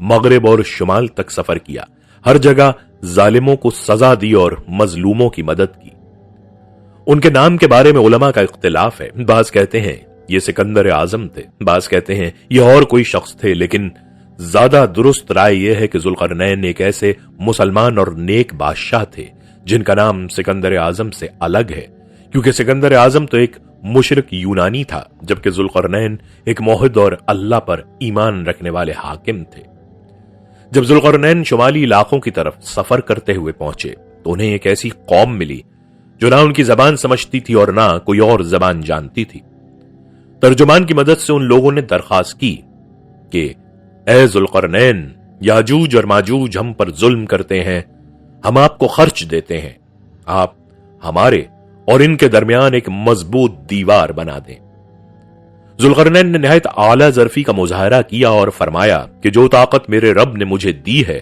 مغرب اور شمال تک سفر کیا، ہر جگہ ظالموں کو سزا دی اور مظلوموں کی مدد کی۔ ان کے نام کے بارے میں علماء کا اختلاف ہے، بعض کہتے ہیں یہ سکندر اعظم تھے، بعض کہتے ہیں یہ اور کوئی شخص تھے، لیکن زیادہ درست رائے یہ ہے کہ ذوالقرنین ایک ایسے مسلمان اور نیک بادشاہ تھے جن کا نام سکندر اعظم سے الگ ہے، کیونکہ سکندر اعظم تو ایک مشرک یونانی تھا، جبکہ ذوالقرنین ایک موحد اور اللہ پر ایمان رکھنے والے حاکم تھے۔ جب ذوالقرنین شمالی علاقوں کی طرف سفر کرتے ہوئے پہنچے تو انہیں ایک ایسی قوم ملی جو نہ ان کی زبان سمجھتی تھی اور نہ کوئی اور زبان جانتی تھی۔ ترجمان کی مدد سے ان لوگوں نے درخواست کی کہ اے ذوالقرنین، یاجوج اور ماجوج ہم پر ظلم کرتے ہیں، ہم آپ کو خرچ دیتے ہیں، آپ ہمارے اور ان کے درمیان ایک مضبوط دیوار بنا دیں۔ ذوالقرنین نے نہایت اعلیٰ ظرفی کا مظاہرہ کیا اور فرمایا کہ جو طاقت میرے رب نے مجھے دی ہے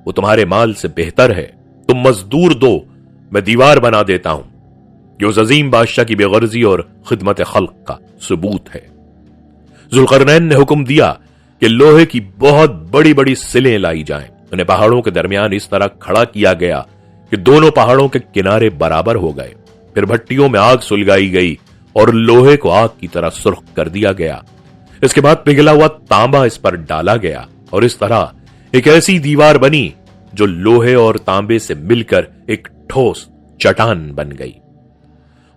وہ تمہارے مال سے بہتر ہے، تم مزدور دو، میں دیوار بنا دیتا ہوں۔ یہ اس عظیم بادشاہ کی بے غرضی اور خدمت خلق کا ثبوت ہے۔ ذوالقرنین نے حکم دیا کہ لوہے کی بہت بڑی بڑی سلیں لائی جائیں، انہیں پہاڑوں کے درمیان اس طرح کھڑا کیا گیا کہ دونوں پہاڑوں کے کنارے برابر ہو گئے، پھر بھٹیوں میں آگ سلگائی گئی اور لوہے کو آگ کی طرح سرخ کر دیا گیا۔ اس کے بعد پگھلا ہوا تانبا اس پر ڈالا گیا اور اس طرح ایک ایسی دیوار بنی جو لوہے اور تانبے سے مل کر ایک ٹھوس چٹان بن گئی۔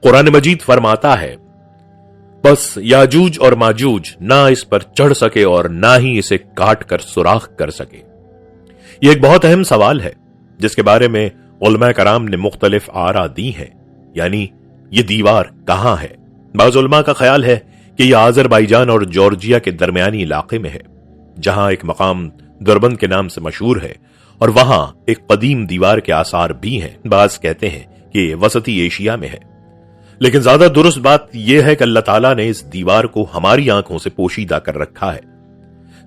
قرآن مجید فرماتا ہے بس یاجوج اور ماجوج نہ اس پر چڑھ سکے اور نہ ہی اسے کاٹ کر سوراخ کر سکے۔ یہ ایک بہت اہم سوال ہے جس کے بارے میں علماء کرام نے مختلف آراء دی ہیں، یعنی یہ دیوار کہاں ہے۔ بعض علماء کا خیال ہے کہ یہ آذربائیجان اور جارجیا کے درمیانی علاقے میں ہے، جہاں ایک مقام دربند کے نام سے مشہور ہے اور وہاں ایک قدیم دیوار کے آثار بھی ہیں۔ بعض کہتے ہیں کہ یہ وسطی ایشیا میں ہے، لیکن زیادہ درست بات یہ ہے کہ اللہ تعالیٰ نے اس دیوار کو ہماری آنکھوں سے پوشیدہ کر رکھا ہے،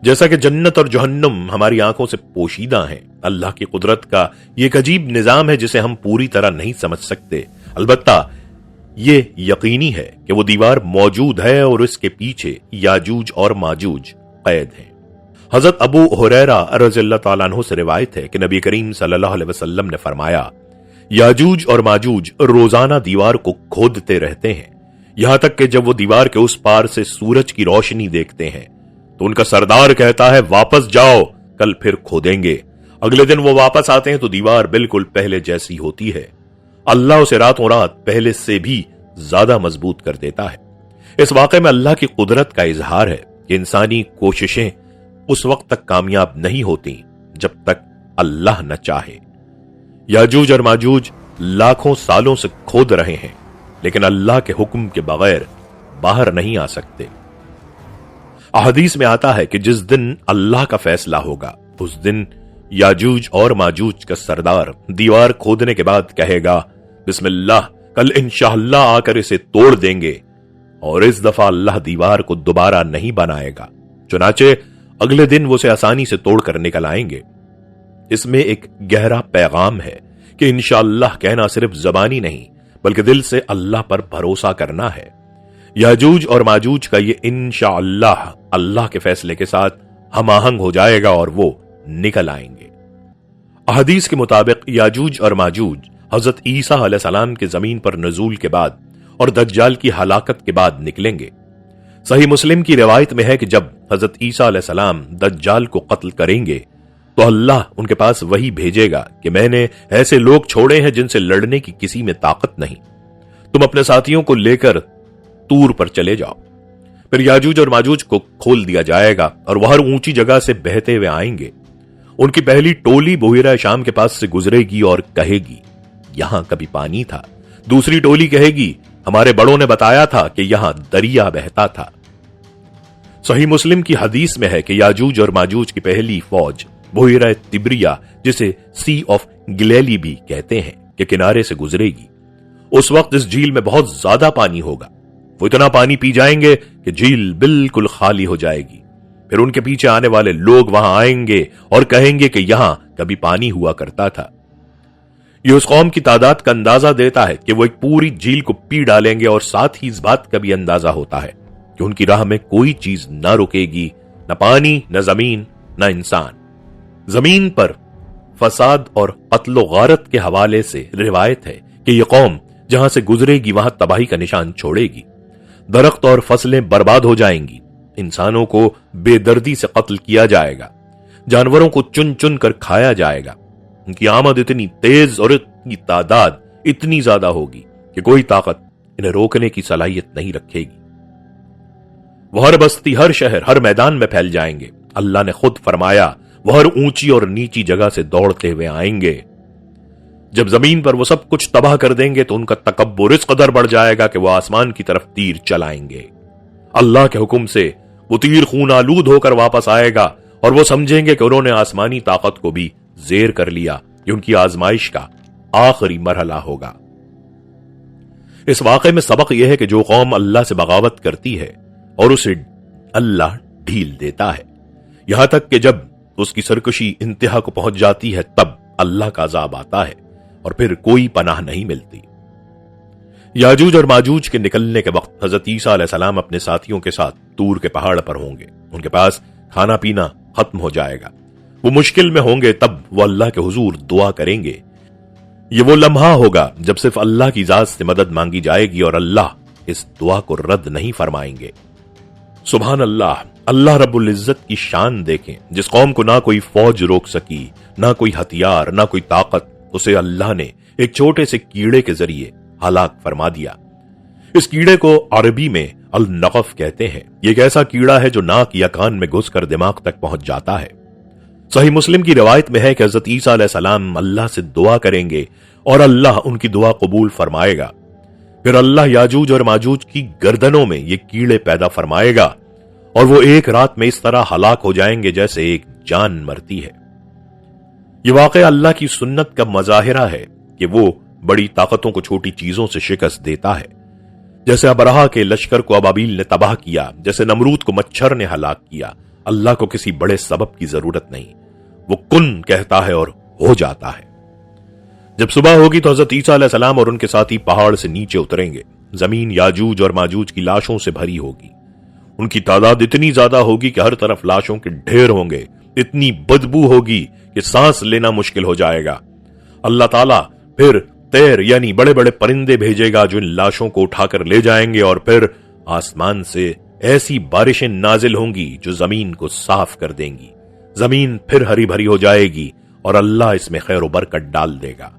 جیسا کہ جنت اور جہنم ہماری آنکھوں سے پوشیدہ ہیں۔ اللہ کی قدرت کا یہ ایک عجیب نظام ہے جسے ہم پوری طرح نہیں سمجھ سکتے، البتہ یہ یقینی ہے کہ وہ دیوار موجود ہے اور اس کے پیچھے یاجوج اور ماجوج قید ہیں۔ حضرت ابو ہریرہ رضی اللہ تعالیٰ عنہ سے روایت ہے کہ نبی کریم صلی اللہ علیہ وسلم نے فرمایا یاجوج اور ماجوج روزانہ دیوار کو کھودتے رہتے ہیں، یہاں تک کہ جب وہ دیوار کے اس پار سے سورج کی روشنی دیکھتے ہیں تو ان کا سردار کہتا ہے واپس جاؤ، کل پھر کھودیں گے۔ اگلے دن وہ واپس آتے ہیں تو دیوار بالکل پہلے جیسی ہوتی ہے۔ اللہ اسے راتوں رات پہلے سے بھی زیادہ مضبوط کر دیتا ہے۔ اس واقعے میں اللہ کی قدرت کا اظہار ہے کہ انسانی کوششیں اس وقت تک کامیاب نہیں ہوتی جب تک اللہ نہ چاہے۔ یاجوج اور ماجوج لاکھوں سالوں سے کھود رہے ہیں لیکن اللہ کے حکم کے بغیر باہر نہیں آ سکتے۔ احادیث میں آتا ہے کہ جس دن اللہ کا فیصلہ ہوگا اس دن یاجوج اور ماجوج کا سردار دیوار کھودنے کے بعد کہے گا بسم اللہ، کل انشاءاللہ آ کر اسے توڑ دیں گے، اور اس دفعہ اللہ دیوار کو دوبارہ نہیں بنائے گا، چنانچہ اگلے دن وہ اسے آسانی سے توڑ کر نکل آئیں گے۔ اس میں ایک گہرا پیغام ہے کہ انشاءاللہ کہنا صرف زبانی نہیں بلکہ دل سے اللہ پر بھروسہ کرنا ہے۔ یاجوج اور ماجوج کا یہ انشاءاللہ اللہ کے فیصلے کے ساتھ ہم آہنگ ہو جائے گا اور وہ نکل آئیں گے۔ احادیث کے مطابق یاجوج اور ماجوج حضرت عیسیٰ علیہ السلام کے زمین پر نزول کے بعد اور دجال کی ہلاکت کے بعد نکلیں گے۔ صحیح مسلم کی روایت میں ہے کہ جب حضرت عیسیٰ علیہ السلام دجال کو قتل کریں گے تو اللہ ان کے پاس وہی بھیجے گا کہ میں نے ایسے لوگ چھوڑے ہیں جن سے لڑنے کی کسی میں طاقت نہیں، تم اپنے ساتھیوں کو لے کر طور پر چلے جاؤ۔ پھر یاجوج اور ماجوج کو کھول دیا جائے گا اور وہ ہر اونچی جگہ سے بہتے ہوئے آئیں گے۔ ان کی پہلی ٹولی بحیرہ شام کے پاس سے گزرے گی اور کہے گی یہاں کبھی پانی تھا، دوسری ٹولی کہے گی ہمارے بڑوں نے بتایا تھا کہ یہاں دریا بہتا تھا۔ صحیح مسلم کی حدیث میں ہے کہ یاجوج اور ماجوج کی پہلی فوج بحیرہ تبریا، جسے سی آف گلیلی بھی کہتے ہیں، کے کنارے سے گزرے گی۔ اس وقت اس جھیل میں بہت زیادہ پانی ہوگا، وہ اتنا پانی پی جائیں گے کہ جھیل بالکل خالی ہو جائے گی۔ پھر ان کے پیچھے آنے والے لوگ وہاں آئیں گے اور کہیں گے کہ یہاں کبھی پانی ہوا کرتا تھا۔ یہ اس قوم کی تعداد کا اندازہ دیتا ہے کہ وہ ایک پوری جھیل کو پی ڈالیں گے، اور ساتھ ہی اس بات کا بھی اندازہ ہوتا ہے کہ ان کی راہ میں کوئی چیز نہ رکے گی، نہ پانی، نہ زمین، نہ انسان۔ زمین پر فساد اور قتل و غارت کے حوالے سے روایت ہے کہ یہ قوم جہاں سے گزرے گی وہاں تباہی کا نشان چھوڑے گی، درخت اور فصلیں برباد ہو جائیں گی، انسانوں کو بے دردی سے قتل کیا جائے گا، جانوروں کو چن چن کر کھایا جائے گا، ان کی آمد اتنی تیز اور ان کی تعداد اتنی زیادہ ہوگی کہ کوئی طاقت انہیں روکنے کی صلاحیت نہیں رکھے گی۔ وہ ہر بستی، ہر شہر، ہر میدان میں پھیل جائیں گے۔ اللہ نے خود فرمایا وہ ہر اونچی اور نیچی جگہ سے دوڑتے ہوئے آئیں گے۔ جب زمین پر وہ سب کچھ تباہ کر دیں گے تو ان کا تکبر اس قدر بڑھ جائے گا کہ وہ آسمان کی طرف تیر چلائیں گے۔ اللہ کے حکم سے وہ تیر خون آلود ہو کر واپس آئے گا اور وہ سمجھیں گے کہ انہوں نے آسمانی طاقت کو بھی زیر کر لیا۔ یہ ان کی آزمائش کا آخری مرحلہ ہوگا۔ اس واقعے میں سبق یہ ہے کہ جو قوم اللہ سے بغاوت کرتی ہے اور اسے اللہ ڈھیل دیتا ہے، یہاں تک کہ جب اس کی سرکشی انتہا کو پہنچ جاتی ہے تب اللہ کا عذاب آتا ہے اور پھر کوئی پناہ نہیں ملتی۔ یاجوج اور ماجوج کے نکلنے کے وقت حضرت عیسیٰ علیہ السلام اپنے ساتھیوں کے ساتھ طور کے پہاڑ پر ہوں گے۔ ان کے پاس کھانا پینا ختم ہو جائے گا، وہ مشکل میں ہوں گے، تب وہ اللہ کے حضور دعا کریں گے۔ یہ وہ لمحہ ہوگا جب صرف اللہ کی ذات سے مدد مانگی جائے گی اور اللہ اس دعا کو رد نہیں فرمائیں گے۔ سبحان اللہ، اللہ رب العزت کی شان دیکھیں، جس قوم کو نہ کوئی فوج روک سکی، نہ کوئی ہتھیار، نہ کوئی طاقت، اسے اللہ نے ایک چھوٹے سے کیڑے کے ذریعے ہلاک فرما دیا۔ اس کیڑے کو عربی میں النقف کہتے ہیں۔ یہ ایک ایسا کیڑا ہے جو ناک یا کان میں گھس کر دماغ تک پہنچ جاتا ہے۔ صحیح مسلم کی روایت میں ہے کہ حضرت عیسیٰ علیہ السلام اللہ سے دعا کریں گے اور اللہ ان کی دعا قبول فرمائے گا۔ پھر اللہ یاجوج اور ماجوج کی گردنوں میں یہ کیڑے پیدا فرمائے گا اور وہ ایک رات میں اس طرح ہلاک ہو جائیں گے جیسے ایک جان مرتی ہے۔ یہ واقعہ اللہ کی سنت کا مظاہرہ ہے کہ وہ بڑی طاقتوں کو چھوٹی چیزوں سے شکست دیتا ہے۔ جیسے ابرہا کے لشکر کو ابابیل نے تباہ کیا، جیسے نمرود کو مچھر نے ہلاک کیا۔ اللہ کو کسی بڑے سبب کی ضرورت نہیں، وہ کن کہتا ہے اور ہو جاتا ہے۔ جب صبح ہوگی تو حضرت عیسیٰ علیہ السلام اور ان کے ساتھی پہاڑ سے نیچے اتریں گے۔ زمین یاجوج اور ماجوج کی لاشوں سے بھری ہوگی۔ ان کی تعداد اتنی زیادہ ہوگی کہ ہر طرف لاشوں کے ڈھیر ہوں گے، اتنی بدبو ہوگی کہ سانس لینا مشکل ہو جائے گا۔ اللہ تعالیٰ پھر طیر یعنی بڑے بڑے پرندے بھیجے گا جو ان لاشوں کو اٹھا کر لے جائیں گے، اور پھر آسمان سے ایسی بارشیں نازل ہوں گی جو زمین کو صاف کر دیں گی۔ زمین پھر ہری بھری ہو جائے گی اور اللہ اس میں خیر و برکت ڈال دے گا۔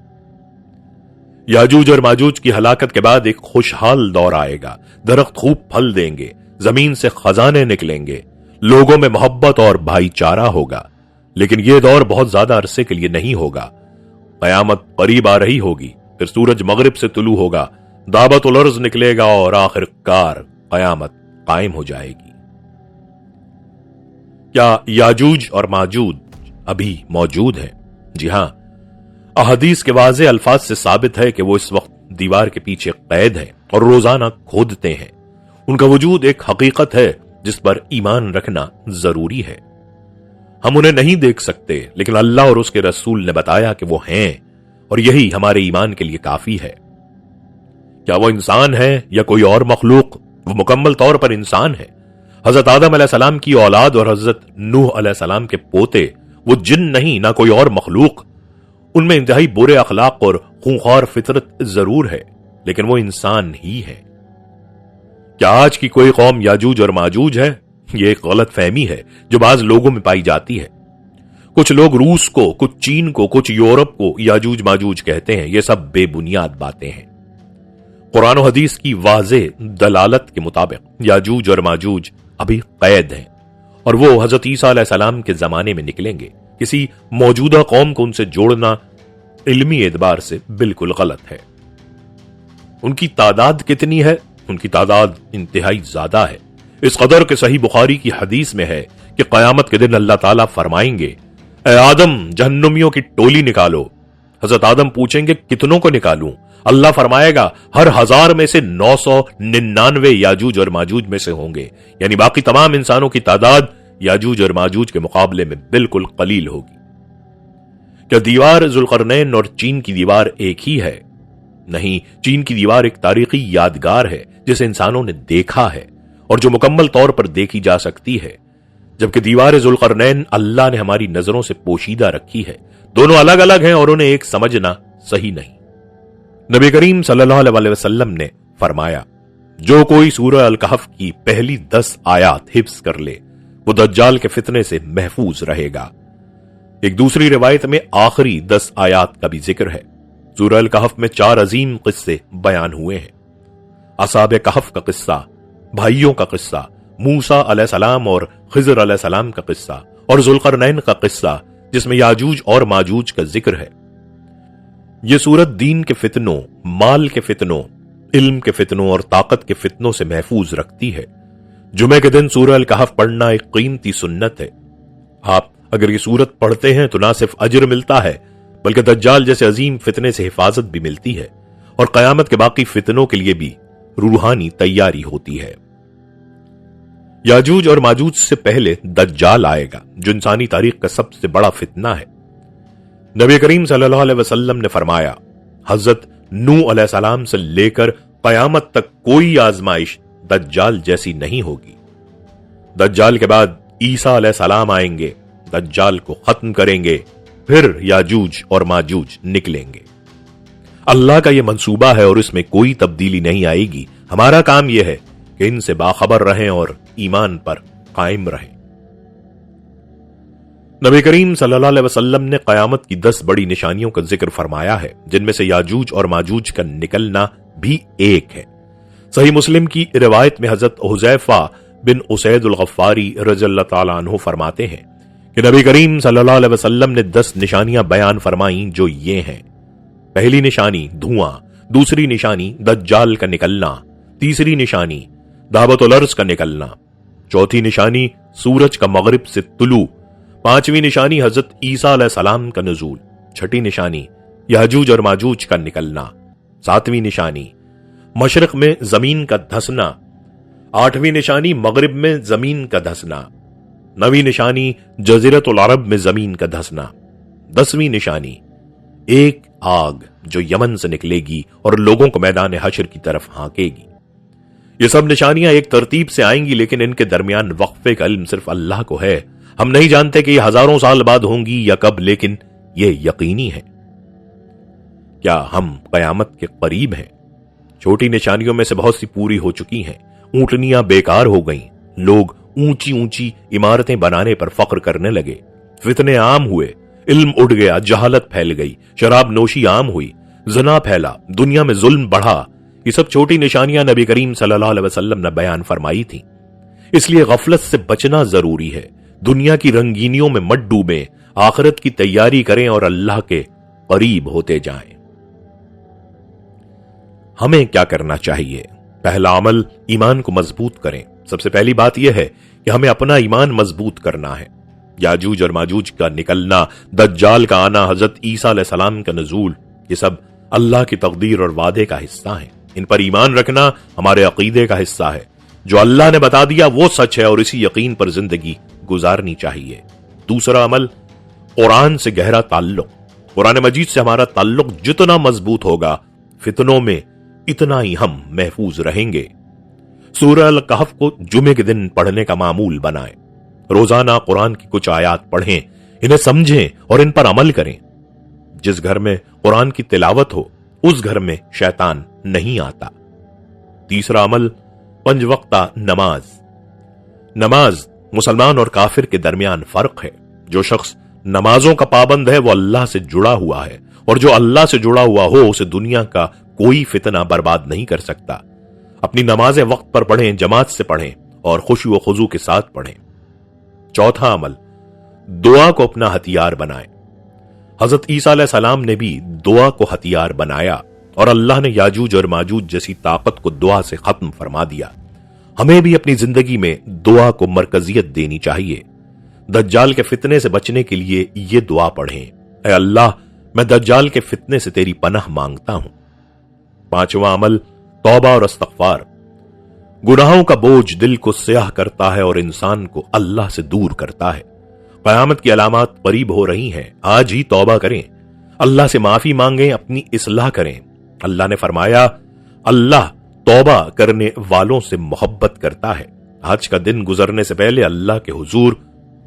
یاجوج اور ماجوج کی ہلاکت کے بعد ایک خوشحال دور آئے گا۔ درخت خوب پھل دیں گے، زمین سے خزانے نکلیں گے، لوگوں میں محبت اور بھائی چارہ ہوگا۔ لیکن یہ دور بہت زیادہ عرصے کے لیے نہیں ہوگا۔ قیامت قریب آ رہی ہوگی، پھر سورج مغرب سے طلوع ہوگا، دابت الارض نکلے گا اور آخر کار قیامت قائم ہو جائے گی۔ کیا یاجوج اور ماجوج ابھی موجود ہیں؟ جی ہاں، احادیث کے واضح الفاظ سے ثابت ہے کہ وہ اس وقت دیوار کے پیچھے قید ہیں اور روزانہ کھودتے ہیں۔ ان کا وجود ایک حقیقت ہے جس پر ایمان رکھنا ضروری ہے۔ ہم انہیں نہیں دیکھ سکتے، لیکن اللہ اور اس کے رسول نے بتایا کہ وہ ہیں، اور یہی ہمارے ایمان کے لیے کافی ہے۔ کیا وہ انسان ہے یا کوئی اور مخلوق؟ وہ مکمل طور پر انسان ہے۔ حضرت آدم علیہ السلام کی اولاد اور حضرت نوح علیہ السلام کے پوتے، وہ جن نہیں، نہ کوئی اور مخلوق۔ ان میں انتہائی برے اخلاق اور خونخوار فطرت ضرور ہے، لیکن وہ انسان ہی ہے۔ کیا آج کی کوئی قوم یاجوج اور ماجوج ہے؟ یہ ایک غلط فہمی ہے جو بعض لوگوں میں پائی جاتی ہے۔ کچھ لوگ روس کو، کچھ چین کو، کچھ یورپ کو یاجوج ماجوج کہتے ہیں۔ یہ سب بے بنیاد باتیں ہیں۔ قرآن و حدیث کی واضح دلالت کے مطابق یاجوج اور ماجوج ابھی قید ہیں، اور وہ حضرت عیسیٰ علیہ السلام کے زمانے میں نکلیں گے۔ کسی موجودہ قوم کو ان سے جوڑنا علمی اعتبار سے بالکل غلط ہے۔ ان کی تعداد کتنی ہے؟ ان کی تعداد انتہائی زیادہ ہے، اس قدر کہ صحیح بخاری کی حدیث میں ہے کہ قیامت کے دن اللہ تعالیٰ فرمائیں گے، اے آدم، جہنمیوں کی ٹولی نکالو۔ حضرت آدم پوچھیں گے کتنوں کو نکالوں؟ اللہ فرمائے گا ہر 1000 میں سے 999 یاجوج اور ماجوج میں سے ہوں گے، یعنی باقی تمام انسانوں کی تعداد یاجوج اور ماجوج کے مقابلے میں بالکل قلیل ہوگی۔ کیا دیوار ذوالقرنین اور چین کی دیوار ایک ہی ہے؟ نہیں، چین کی دیوار ایک تاریخی یادگار ہے جسے انسانوں نے دیکھا ہے اور جو مکمل طور پر دیکھی جا سکتی ہے۔ جبکہ دیوار ذوالقرنین اللہ نے ہماری نظروں سے پوشیدہ رکھی ہے. دونوں الگ الگ ہیں اور انہیں ایک سمجھنا صحیح نہیں. نبی کریم صلی اللہ علیہ وسلم نے فرمایا جو کوئی سورہ الکہف کی پہلی 10 آیات حفظ کر لے وہ دجال کے فتنے سے محفوظ رہے گا. ایک دوسری روایت میں آخری 10 آیات کا بھی ذکر ہے. سورہ الکہف میں 4 عظیم قصے بیان ہوئے ہیں. اصحاب کہف کا قصہ، بھائیوں کا قصہ، موسیٰ علیہ السلام اور خضر علیہ السلام کا قصہ، اور ذوالقرنین کا قصہ جس میں یاجوج اور ماجوج کا ذکر ہے. یہ سورت دین کے فتنوں، مال کے فتنوں، علم کے فتنوں اور طاقت کے فتنوں سے محفوظ رکھتی ہے. جمعہ کے دن سورہ الکہف پڑھنا ایک قیمتی سنت ہے. آپ اگر یہ سورت پڑھتے ہیں تو نہ صرف اجر ملتا ہے بلکہ دجال جیسے عظیم فتنے سے حفاظت بھی ملتی ہے اور قیامت کے باقی فتنوں کے لیے بھی روحانی تیاری ہوتی ہے. یاجوج اور ماجوج سے پہلے دجال آئے گا جو انسانی تاریخ کا سب سے بڑا فتنہ ہے. نبی کریم صلی اللہ علیہ وسلم نے فرمایا حضرت نوح علیہ السلام سے لے کر قیامت تک کوئی آزمائش دجال جیسی نہیں ہوگی. دجال کے بعد عیسیٰ علیہ السلام آئیں گے، دجال کو ختم کریں گے، پھر یاجوج اور ماجوج نکلیں گے. اللہ کا یہ منصوبہ ہے اور اس میں کوئی تبدیلی نہیں آئے گی. ہمارا کام یہ ہے کہ ان سے باخبر رہیں اور ایمان پر قائم رہیں. نبی کریم صلی اللہ علیہ وسلم نے قیامت کی 10 بڑی نشانیوں کا ذکر فرمایا ہے جن میں سے یاجوج اور ماجوج کا نکلنا بھی ایک ہے. صحیح مسلم کی روایت میں حضرت حذیفہ بن اسید الغفاری رضی اللہ تعالیٰ عنہ فرماتے ہیں کہ نبی کریم صلی اللہ علیہ وسلم نے 10 نشانیاں بیان فرمائیں جو یہ ہیں. پہلی نشانی دھواں، دوسری نشانی دجال کا نکلنا، تیسری نشانی دعوت الارض کا نکلنا، چوتھی نشانی سورج کا مغرب سے طلوع، پانچویں نشانی حضرت عیسیٰ علیہ السلام کا نزول، چھٹی نشانی یاجوج اور ماجوج کا نکلنا، ساتویں نشانی مشرق میں زمین کا دھسنا، آٹھویں نشانی مغرب میں زمین کا دھسنا، نویں نشانی جزیرۃ العرب میں زمین کا دھسنا، 10ویں نشانی ایک آگ جو یمن سے نکلے گی اور لوگوں کو میدان حشر کی طرف ہانکے گی. یہ سب نشانیاں ایک ترتیب سے آئیں گی لیکن ان کے درمیان وقفے کا علم صرف اللہ کو ہے. ہم نہیں جانتے کہ یہ ہزاروں سال بعد ہوں گی یا کب، لیکن یہ یقینی ہے. کیا ہم قیامت کے قریب ہیں؟ چھوٹی نشانیوں میں سے بہت سی پوری ہو چکی ہیں. اونٹنیاں بیکار ہو گئیں، لوگ اونچی اونچی عمارتیں بنانے پر فخر کرنے لگے، فتنے عام ہوئے، علم اڑ گیا، جہالت پھیل گئی، شراب نوشی عام ہوئی، زنا پھیلا، دنیا میں ظلم بڑھا. یہ سب چھوٹی نشانیاں نبی کریم صلی اللہ علیہ وسلم نے بیان فرمائی تھیں. اس لیے غفلت سے بچنا ضروری ہے. دنیا کی رنگینیوں میں مت ڈوبیں، آخرت کی تیاری کریں اور اللہ کے قریب ہوتے جائیں. ہمیں کیا کرنا چاہیے؟ پہلا عمل ایمان کو مضبوط کریں. سب سے پہلی بات یہ ہے کہ ہمیں اپنا ایمان مضبوط کرنا ہے. یاجوج اور ماجوج کا نکلنا، دجال کا آنا، حضرت عیسیٰ علیہ السلام کا نزول، یہ سب اللہ کی تقدیر اور وعدے کا حصہ ہیں. ان پر ایمان رکھنا ہمارے عقیدے کا حصہ ہے. جو اللہ نے بتا دیا وہ سچ ہے اور اسی یقین پر زندگی گزارنی چاہیے. دوسرا عمل قرآن سے گہرا تعلق. قرآن مجید سے ہمارا تعلق جتنا مضبوط ہوگا فتنوں میں اتنا ہی ہم محفوظ رہیں گے. سورہ الکہف کو جمعے کے دن پڑھنے کا معمول بنائیں. روزانہ قرآن کی کچھ آیات پڑھیں، انہیں سمجھیں اور ان پر عمل کریں. جس گھر میں قرآن کی تلاوت ہو اس گھر میں شیطان نہیں آتا. تیسرا عمل 5 وقتہ نماز. نماز مسلمان اور کافر کے درمیان فرق ہے. جو شخص نمازوں کا پابند ہے وہ اللہ سے جڑا ہوا ہے، اور جو اللہ سے جڑا ہوا ہو اسے دنیا کا کوئی فتنہ برباد نہیں کر سکتا. اپنی نمازیں وقت پر پڑھیں، جماعت سے پڑھیں اور خشوع و خضوع کے ساتھ پڑھیں. چوتھا عمل دعا کو اپنا ہتھیار بنائیں. حضرت عیسیٰ علیہ السلام نے بھی دعا کو ہتھیار بنایا اور اللہ نے یاجوج اور ماجوج جیسی طاقت کو دعا سے ختم فرما دیا. ہمیں بھی اپنی زندگی میں دعا کو مرکزیت دینی چاہیے. دجال کے فتنے سے بچنے کے لیے یہ دعا پڑھیں: اے اللہ، میں دجال کے فتنے سے تیری پناہ مانگتا ہوں. پانچواں عمل توبہ اور استغفار. گناہوں کا بوجھ دل کو سیاہ کرتا ہے اور انسان کو اللہ سے دور کرتا ہے. قیامت کی علامات قریب ہو رہی ہیں. آج ہی توبہ کریں، اللہ سے معافی مانگیں، اپنی اصلاح کریں. اللہ نے فرمایا اللہ توبہ کرنے والوں سے محبت کرتا ہے. آج کا دن گزرنے سے پہلے اللہ کے حضور